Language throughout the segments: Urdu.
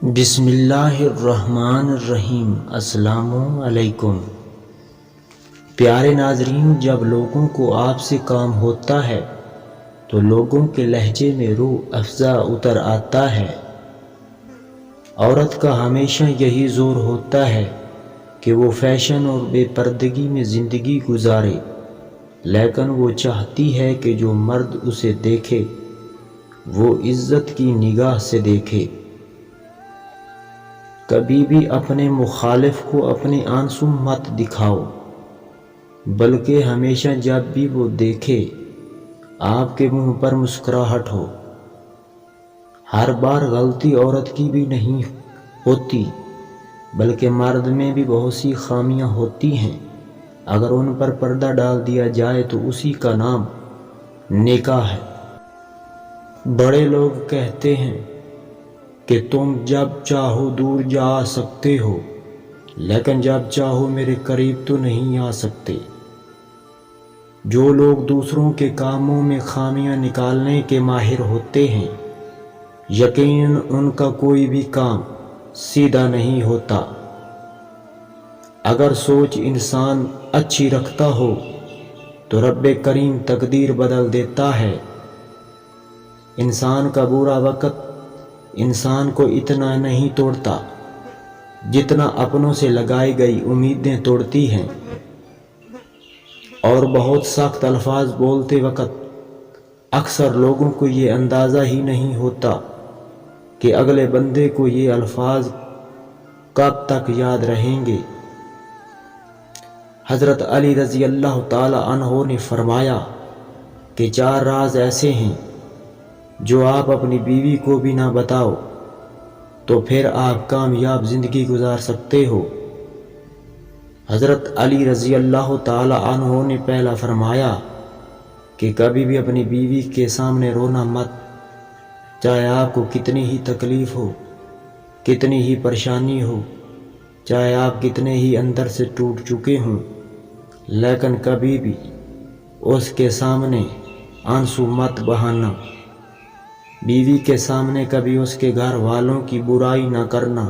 بسم اللہ الرحمن الرحیم۔ السلام علیکم۔ پیارے ناظرین، جب لوگوں کو آپ سے کام ہوتا ہے تو لوگوں کے لہجے میں روح افزا اتر آتا ہے۔ عورت کا ہمیشہ یہی زور ہوتا ہے کہ وہ فیشن اور بے پردگی میں زندگی گزارے، لیکن وہ چاہتی ہے کہ جو مرد اسے دیکھے وہ عزت کی نگاہ سے دیکھے۔ کبھی بھی اپنے مخالف کو اپنے آنسو مت دکھاؤ، بلکہ ہمیشہ جب بھی وہ دیکھے آپ کے منہ پر مسکراہٹ ہو۔ ہر بار غلطی عورت کی بھی نہیں ہوتی، بلکہ مرد میں بھی بہت سی خامیاں ہوتی ہیں۔ اگر ان پر پردہ ڈال دیا جائے تو اسی کا نام نکاح ہے۔ بڑے لوگ کہتے ہیں کہ تم جب چاہو دور جا سکتے ہو، لیکن جب چاہو میرے قریب تو نہیں آ سکتے۔ جو لوگ دوسروں کے کاموں میں خامیاں نکالنے کے ماہر ہوتے ہیں، یقیناً ان کا کوئی بھی کام سیدھا نہیں ہوتا۔ اگر سوچ انسان اچھی رکھتا ہو تو رب کریم تقدیر بدل دیتا ہے۔ انسان کا برا وقت انسان کو اتنا نہیں توڑتا جتنا اپنوں سے لگائی گئی امیدیں توڑتی ہیں، اور بہت سخت الفاظ بولتے وقت اکثر لوگوں کو یہ اندازہ ہی نہیں ہوتا کہ اگلے بندے کو یہ الفاظ کب تک یاد رہیں گے۔ حضرت علی رضی اللہ تعالی عنہ نے فرمایا کہ 4 راز ایسے ہیں جو آپ اپنی بیوی کو بھی نہ بتاؤ تو پھر آپ کامیاب زندگی گزار سکتے ہو۔ حضرت علی رضی اللہ تعالی عنہ نے پہلا فرمایا کہ کبھی بھی اپنی بیوی کے سامنے رونا مت، چاہے آپ کو کتنی ہی تکلیف ہو، کتنی ہی پریشانی ہو، چاہے آپ کتنے ہی اندر سے ٹوٹ چکے ہوں، لیکن کبھی بھی اس کے سامنے آنسو مت بہانا۔ بیوی کے سامنے کبھی اس کے گھر والوں کی برائی نہ کرنا،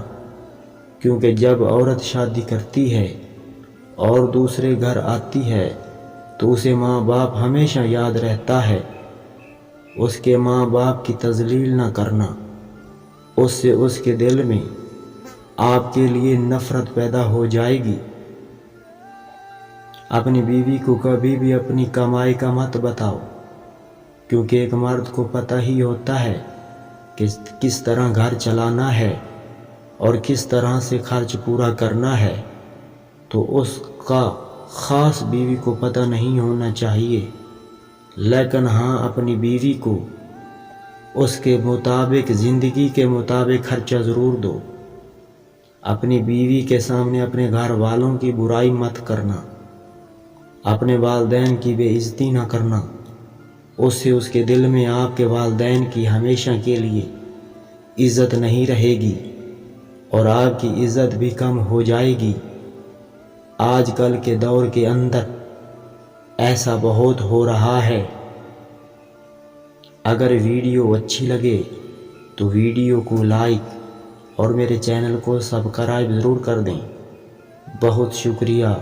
کیونکہ جب عورت شادی کرتی ہے اور دوسرے گھر آتی ہے تو اسے ماں باپ ہمیشہ یاد رہتا ہے۔ اس کے ماں باپ کی تذلیل نہ کرنا، اس سے اس کے دل میں آپ کے لیے نفرت پیدا ہو جائے گی۔ اپنی بیوی کو کبھی بھی اپنی کمائی کا مت بتاؤ، کیونکہ ایک مرد کو پتہ ہی ہوتا ہے کہ کس طرح گھر چلانا ہے اور کس طرح سے خرچ پورا کرنا ہے، تو اس کا خاص بیوی کو پتہ نہیں ہونا چاہیے۔ لیکن ہاں، اپنی بیوی کو اس کے مطابق، زندگی کے مطابق خرچہ ضرور دو۔ اپنی بیوی کے سامنے اپنے گھر والوں کی برائی مت کرنا، اپنے والدین کی بے عزتی نہ کرنا، اس سے اس کے دل میں آپ کے والدین کی ہمیشہ کے لیے عزت نہیں رہے گی اور آپ کی عزت بھی کم ہو جائے گی۔ آج کل کے دور کے اندر ایسا بہت ہو رہا ہے۔ اگر ویڈیو اچھی لگے تو ویڈیو کو لائک اور میرے چینل کو سبسکرائب ضرور کر دیں۔ بہت شکریہ۔